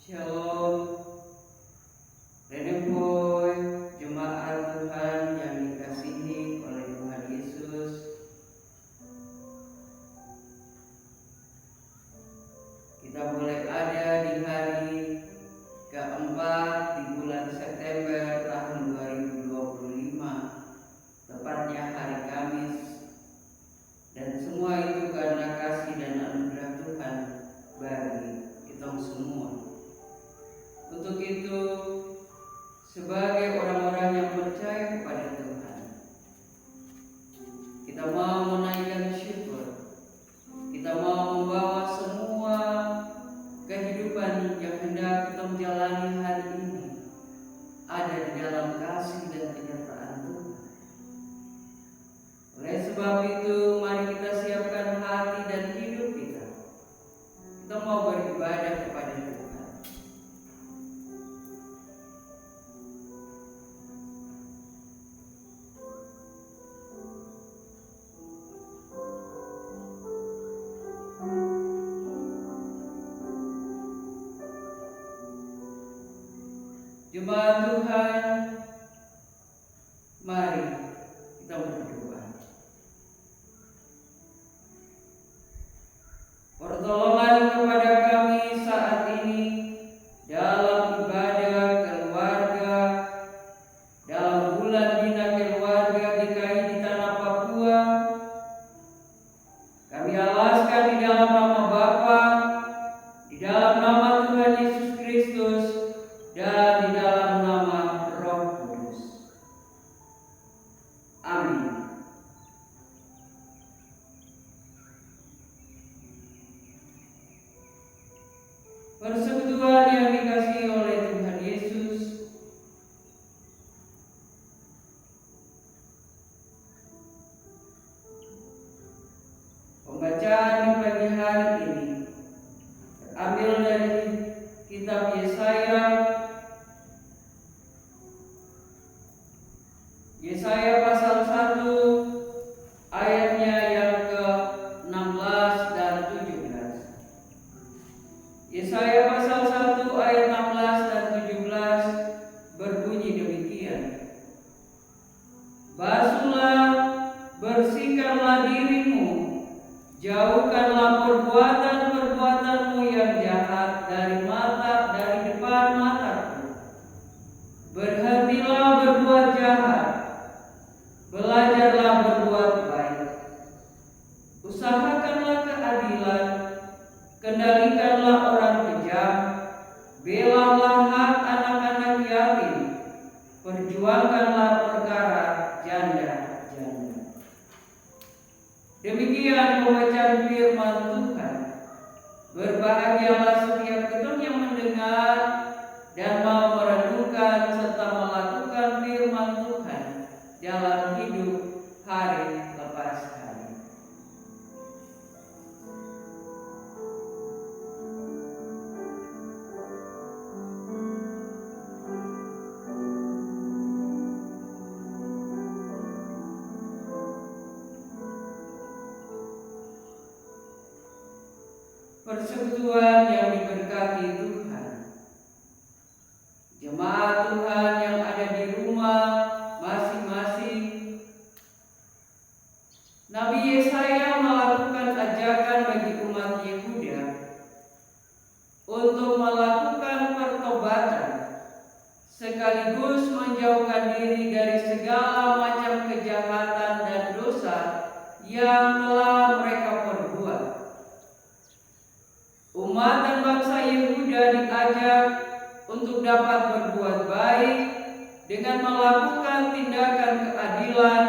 Shalom, Redevoy, jemaat Tuhan yang dikasihi oleh Tuhan Yesus. Kita boleh ada di hari keempat di bulan September tahun 2025, tepatnya hari Kamis. Dan semua itu karena kasih dan anugerah Tuhan bagi kita semua. Untuk itu, sebagai orang-orang yang percaya kepada Tuhan, kita mau menaikkan syukur. Kita mau membawa semua kehidupan yang hendak kita jalani hari ini ada di dalam kasih dan penyertaan Tuhan. Oleh sebab itu, mari kita siapkan hati dan hidup kita. Kita mau beribadah kepada Tuhan. Jemaat Tuhan, mari kita berdoa. Pertolongan kepada kami saat ini dalam ibadah keluarga, dalam bulan bina keluarga GKI di tanah Papua. Kami alaskan di dalam nama Bapa, di dalam nama Tuhan Yesus Kristus, dan di dalam nama Roh Kudus. Amin. Persekutuan yang dikasihi oleh Tuhan Yesus, pembacaan di pagi hari ini terambil dari kitab Yesaya pasal 1 ayatnya yang ke-16 dan 17. Yesaya pasal 1 ayat 16 dan 17 berbunyi demikian. Basuhlah, bersihkanlah dirimu, jauhkanlah perbuatan-perbuatanmu yang jahat dari depan mataku. Berhentilah berbuat jahat, belajarlah berbuat baik. Usahakanlah keadilan, kendalikanlah orang kejam, belalah hak anak-anak yatim, perjuangkanlah perkara janda-janda. Demikian pembacaan firman Tuhan. Berbahagialah setiap ketum yang mendengar dan mau merenungkan serta melakukan firman Tuhan dalam hidup hari lepas hari. Persekutuan yang diberkati Tuhan. Jemaat Tuhan yang ada di rumah masing-masing, Nabi Yesaya melakukan ajakan bagi umat Yehuda untuk melakukan pertobatan sekaligus menjauhkan diri dari segala macam kejahatan dan dosa yang telah mereka perbuat. Umat dan bangsa Yehuda diajak untuk dapat berbuat baik dengan melakukan tindakan keadilan,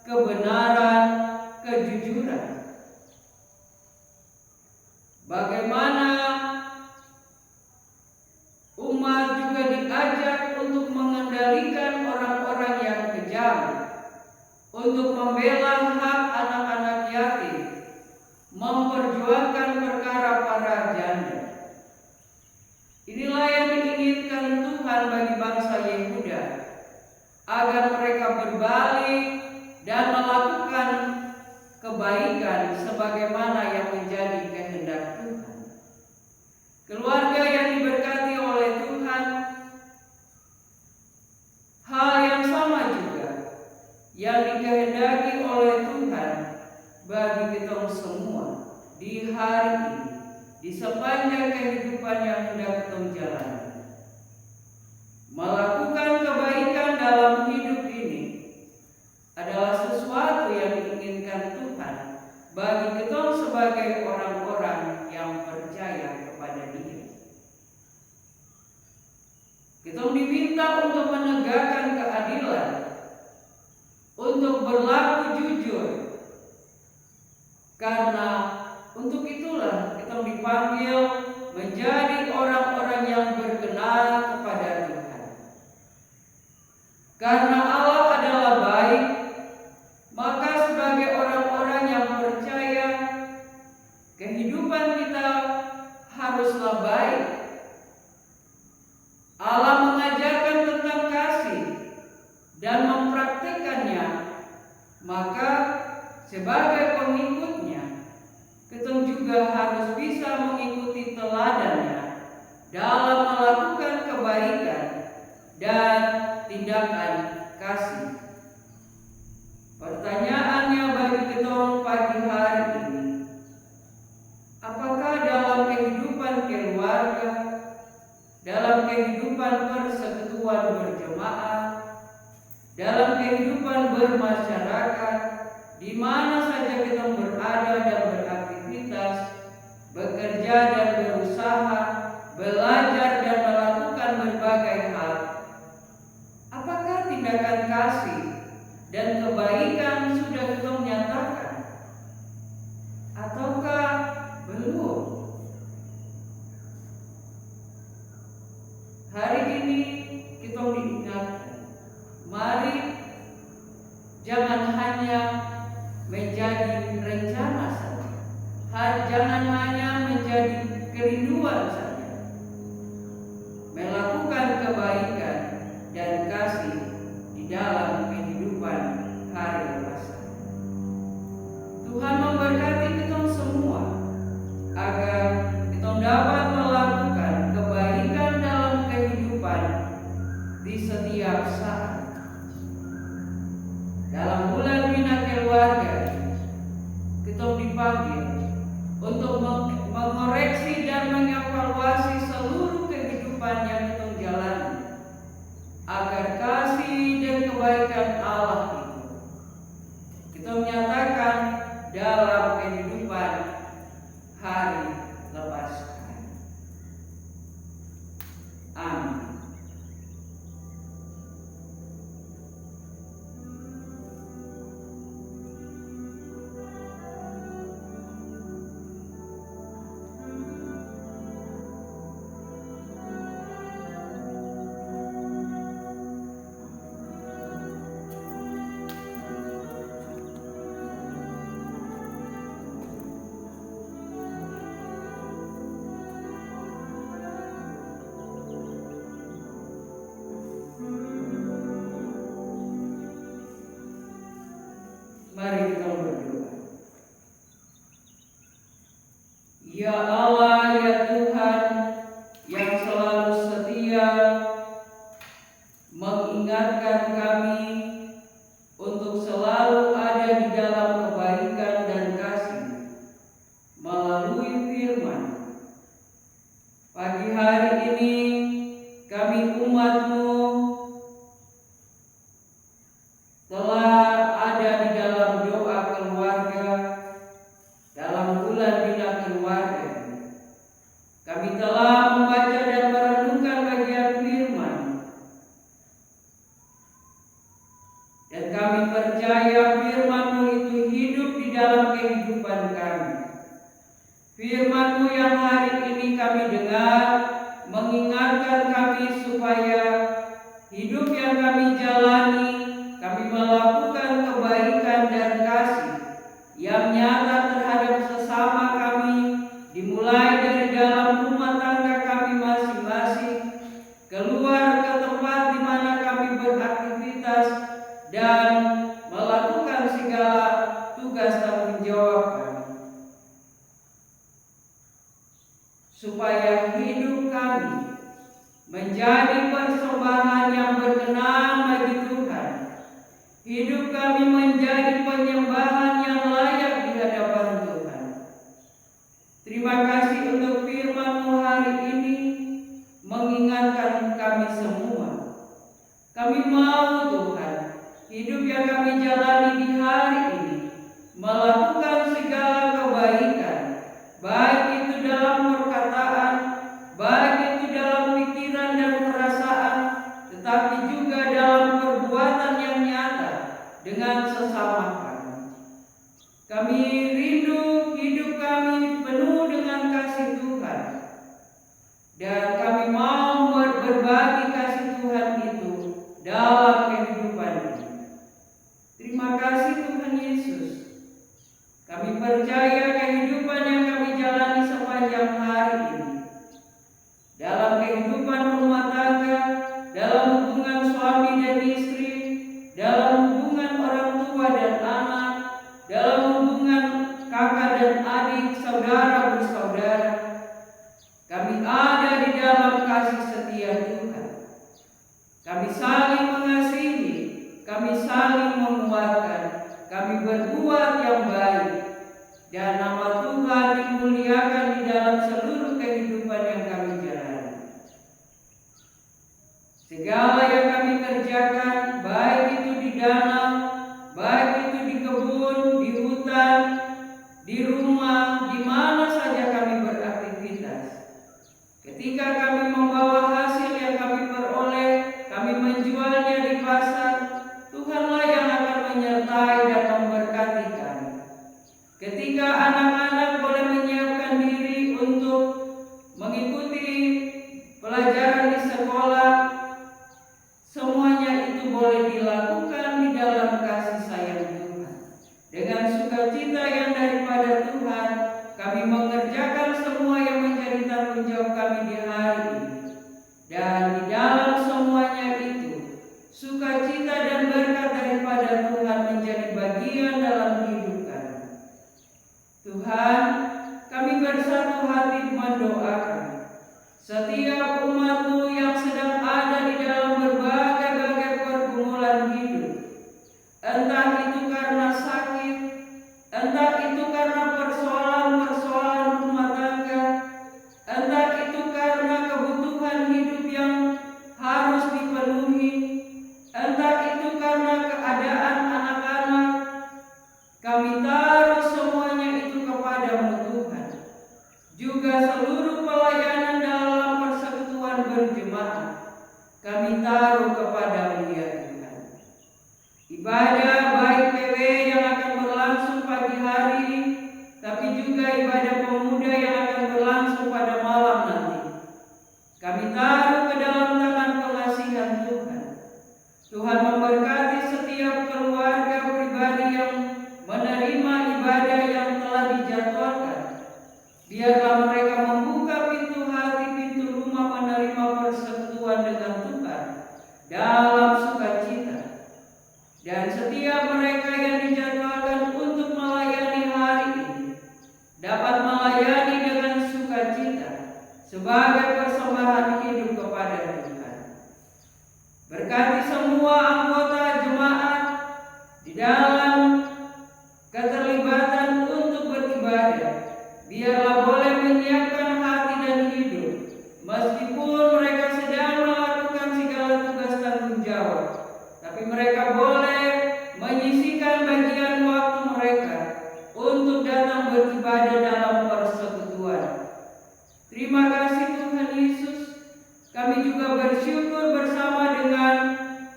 kebenaran, kejujuran. Bagaimana umat juga diajak untuk mengendalikan orang-orang yang kejam, untuk membela hak anak-anak yatim, memperjuangkan perkara para janda. Inilah yang diinginkan Tuhan bagi bangsa Yehuda, agar mereka berbalik dan melakukan kebaikan sebagaimana yang menjadi kehendak Tuhan. hari ini, di sepanjang kehidupan yang hendak kita jalani. Melakukan kebaikan dalam hidup ini adalah sesuatu yang diinginkan Tuhan bagi kita sebagai orang-orang yang percaya kepada Dia. Kita diminta untuk menegakkan keadilan, untuk berlaku jujur, karena untuk itulah kita dipanggil menjadi orang-orang yang berkenan kepada Tuhan. Karena Allah adalah baik, maka sebagai orang-orang yang percaya, kehidupan kita haruslah baik. Allah mengajarkan tentang kasih dan mempraktikkannya, maka sebagai pengikutnya, kita juga harus bisa mengikuti teladannya dalam melakukan kebaikan dan tindakan kasih. Pertanyaannya bagi kita pagi hari ini, apakah dalam kehidupan keluarga, dalam kehidupan persekutuan berjemaah, dalam kehidupan bermasyarakat, di mana saja kita berada dan beraktivitas, bekerja dan berusaha, belajar dan melakukan berbagai hal, apakah tindakan kasih dan kebaikan sudah kita nyatakan ataukah belum? Hari ini kita diingatkan, mari jangan hanya menjadi rencana saja, jangan hanya menjadi kerinduan saja, melakukan kebaikan dan kasih di dalam kehidupan hari lepas. Tuhan memberkati kita semua agar kita dapat melakukan kebaikan dalam kehidupan di setiap saat. Dalam bulan Bina Keluarga, kita dipanggil untuk mengoreksi dan mengevaluasi seluruh kehidupan yang kita jalani, agar kasih dan kebaikan Allah itu kita menyatakan dalam kehidupan hari lepas hari. Amin. Mari kita berdoa. Ya Allah, ya Tuhan yang selalu setia mengingatkan kami untuk selalu ada di dalam kebaikan dan kasih melalui firman. Pagi hari ini kami umat-Mu telah ada di dalam doa keluarga dalam bulan Bina Keluarga. Kami telah membaca dan merenungkan bagian firman, dan kami percaya firman-Mu itu hidup di dalam kehidupan kami. Firman-Mu yang hari ini kami dengar mengingatkan kami supaya hidup yang kami jalani, kami melakukan kebaikan dan kasih yang nyata terhadap sesama kami, dimulai dari dalam rumah tangga kami masing-masing, keluar ke tempat di mana kami beraktivitas, dan melakukan segala tugas tanggung jawab kami, supaya hidup kami menjadi persembahan yang berkenan bagi Tuhan. Hidup kami menjadi penyembahan yang layak di hadapan Tuhan. Terima Terima kasih untuk firman-Mu hari ini mengingatkan kami semua. Kami mau Tuhan, hidup yang kami jalani di hari ini melakukan segala kebaikan, baik itu dalam perkataan, baik itu dalam pikiran dan perasaan, tetapi juga dalam perbuatan yang nyata dengan sesama kami. Kami rindu hidup kami penuh dengan kasih Tuhan, dan kami mau berbagi kasih Tuhan itu dalam kehidupan ini. Terima kasih Tuhan Yesus. Kami percaya kehidupan yang kami jalani sepanjang hari ini, dalam kehidupan rumah tangga, dalam hubungan suami dan istri, dalam hubungan orang tua dan anak, dalam hubungan kakak dan adik, saudara bersaudara, kami ada di dalam kasih setia Tuhan. Kami saling mengasihi, kami saling menguatkan, kami berbuat yang baik, dan nama Tuhan dimuliakan di dalam seluruh kehidupan yang kami jalani. Segala yang kami kerjakan, baik itu di danau, baik itu di kebun, di hutan, di rumah, di mana saja kami beraktivitas, ketika kami membawa hasil yang kami peroleh, kami menjualnya di pasar, Tuhanlah yang akan menyertai dan memberkati kami. Ketika anak-anak boleh menyiapkan diri untuk mengikuti pelajaran di sekolah, semuanya itu boleh dilakukan di dalam kasih sayang Tuhan. Dengan sukacita yang daripada Tuhan, kami mengerjakan semua yang menjadi tanggung jawab kami di hari ini. Dan di dalam semuanya itu, sukacita dan berkat daripada Tuhan menjadi bagian dalam hidup kami. Tuhan, kami bersatu hati mendoakan setiap umat-Mu yang sedang ada di dalam berbagai-bagai pergumulan hidup, entah itu karena sakit, entah itu karena persoalan-persoalan rumah tangga, entah itu karena kebutuhan hidup yang harus dipenuhi, entah itu karena keadaan anak-anak. Kami taruh semuanya itu kepada-Mu Tuhan. Juga seluruh pelayanan dalam persekutuan berjemaat, kami taruh kepada-Mu ya Tuhan. Ibadah baik PW yang akan berlangsung pagi hari, tapi juga ibadah pemuda yang akan berlangsung pada malam nanti, kami taruh ke dalam tangan pengasihan Tuhan. Tuhan memberkati setiap keluarga pribadi yang menerima ibadah yang telah dijadwalkan. Biarlah mereka membuka pintu hati, pintu rumah menerima persekutuan dengan Tuhan dalam sukacita. Dan setiap mereka yang dijadwalkan untuk melayani hari ini dapat melayani dengan sukacita sebagai persembahan hidup kepada Tuhan. Berkati semua anggota jemaat di dalam keterlibatan untuk beribadah. Biarlah boleh menyiapkan hati dan hidup, meskipun mereka sedang melakukan segala tugas tanggung jawab, tapi mereka boleh menyisihkan bagian waktu mereka untuk datang beribadah dalam persekutuan. Terima kasih Tuhan Yesus. Kami juga bersyukur bersama dengan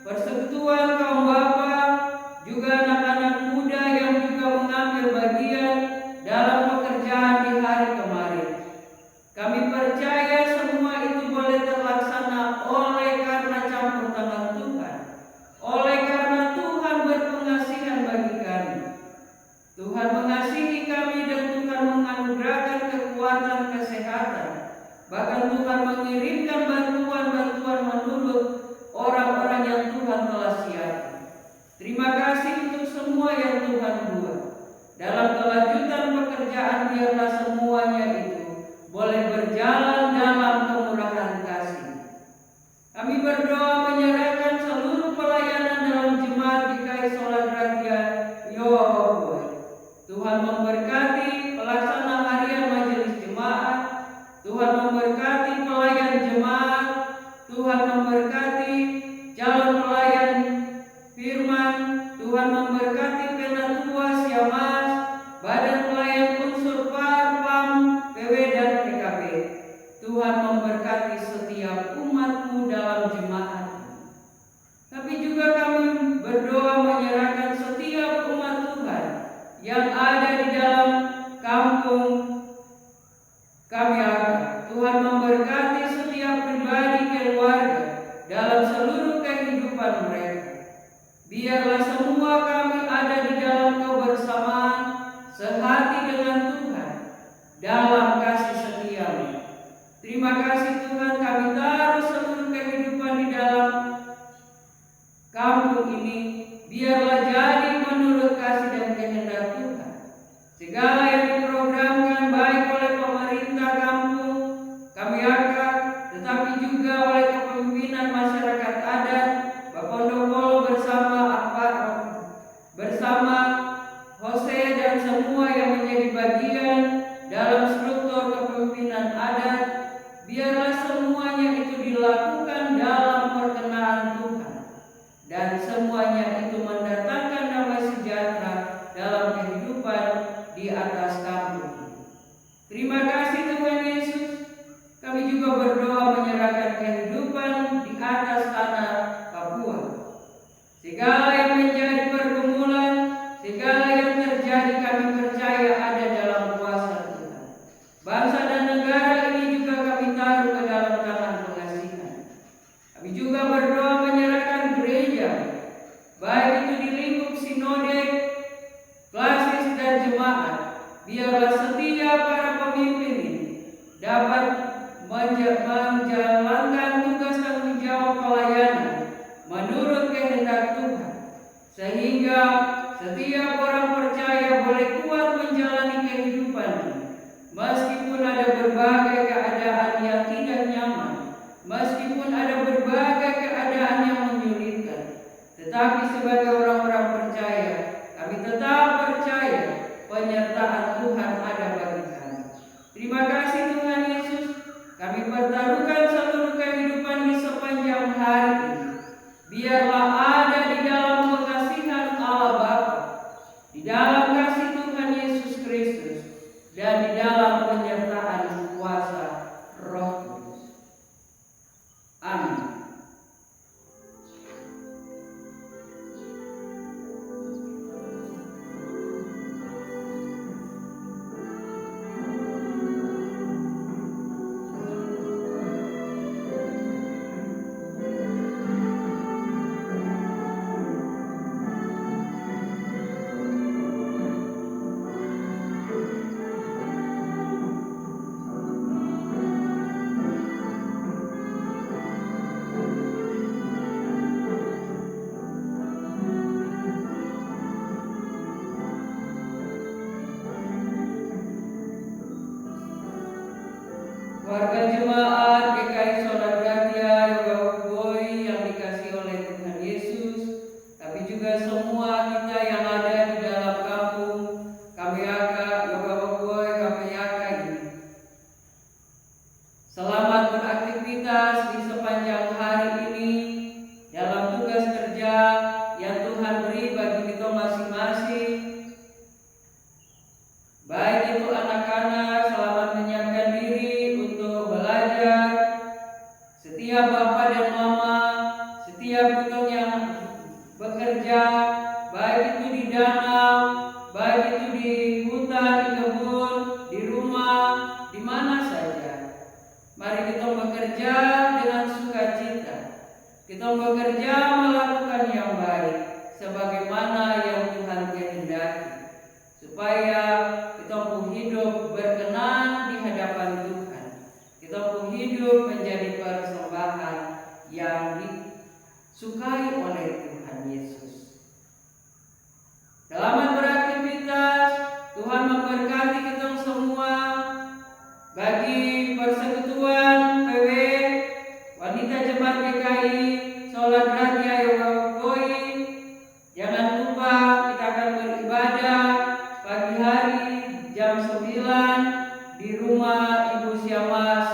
persekutuan kaum bapa, juga anak-anak muda yang juga mengambil bagian dalam pekerjaan di hari kemarin. Kami percaya semua itu boleh terlaksana oleh karena campur tangan Tuhan, oleh karena Tuhan berpengasihan bagi kami. Tuhan mengasihi kami dan Tuhan menganugerahkan kekuatan kesehatan. Bahkan Tuhan mengirimkan bantuan-bantuan menurut orang-orang yang Tuhan telah siapkan. Terima kasih untuk semua yang Tuhan buat. Dalam kelanjutan pekerjaan biarlah semuanya itu boleh berjalan dalam kemurahan kasih. Kami berdoa menyerahkan seluruh pelayanan dalam jemaat GKI Solar Radia Yohoboy. Tuhan memberkati pelaksana harian majelis jemaat Tuhan memberkati calon pelayan firman, Tuhan memberkati Penatua Siamas, Badan Pelayan Unsur Parpam, PW dan PKP. Tuhan memberkati setiap umat-Mu dalam jemaat. Tapi juga kami berdoa menyerahkan setiap umat Tuhan yang ada di dalam kampung kami akan. Tuhan memberkati setiap pribadi keluarga dalam seluruh kehidupan mereka. Biarlah semua kami ada di dalam kebersamaan sehati dengan Tuhan dalam kasih setia-Mu. Terima kasih Tuhan, kami taruh seluruh kehidupan di dalam kampung ini. Biarlah jadi menurut kasih dan kehendak Tuhan. Segala yang diprogramkan baik oleh pemerintah kampung kami akan, tetapi juga oleh kepemimpinan masyarakat adat, Bapondokol bersama Jose dan semua yang menjadi bagian dalam struktur kepemimpinan adat, biarlah semuanya itu dilakukan dalam perkenan Tuhan, dan semuanya itu mendatangkan damai sejahtera dalam kehidupan di atas kampung. Terima kasih Tuhan Yesus. Kami juga berdoa menyerahkan kehidupan di atas tanah Papua. Segala yang menjadi pergumulan, segala yang terjadi kami percaya ada dalam kuasa Tuhan. Bangsa dan negara ini juga kami taruh ke dalam tangan pengasihan. Kami juga berdoa menyerahkan gereja, baik itu di lingkup sinode, klasis dan jemaat. Biarlah setiap para pemimpin ini dapat menjalankan tugas tanggung jawab pelayanan menurut kehendak Tuhan, sehingga setiap orang percaya boleh kuat menjalani kehidupan meskipun ada berbagai keadaan yang tidak nyaman, meskipun ada berbagai keadaan yang menyulitkan. Tetapi sebagai orang-orang percaya, kami tetap percaya penyertaan Tuhan ada bagi kami. Terima kasih Tuhan Yesus. Kami pertaruhkan seluruh kehidupan di sepanjang hari ini. Biarlah ada di dalam pengasihan Allah Bapa, di dalam kasih Tuhan Yesus Kristus, dan di dalam penyertaan kuasa Roh Kudus. Amin. Warga jemaat GKI Solar Gratia Yoga Boy yang dikasih oleh Tuhan Yesus, tapi juga semua kita yang ada di dalam kampung KPAK Yoga Boy KPAK ini. Selamat beraktivitas di sepanjang hari ini dalam tugas kerja yang Tuhan beri bagi kita masing-masing. Baik itu anak-anak, selamat menyiapkan diri untuk belajar. Setiap bapak dan mama, setiap kita yang bekerja, baik itu di danau, baik itu di hutan, di kebun, di rumah, di mana saja. Mari kita bekerja dengan sukacita. Kita bekerja melakukan yang baik, sebagaimana yang Tuhan kehendaki, supaya kita pun hidup berkenan di hadapan Tuhan. Kita pun hidup menjadi persembahan yang disukai oleh Tuhan Yesus. Selamat beraktivitas. Tuhan memberkati kita semua. Bagi persekutuan PW Wanita Jemaat GKI Solar Gratia Yoga Boy, jangan lupa kita akan beribadah pagi hari jam 9 di rumah Ibu Siamas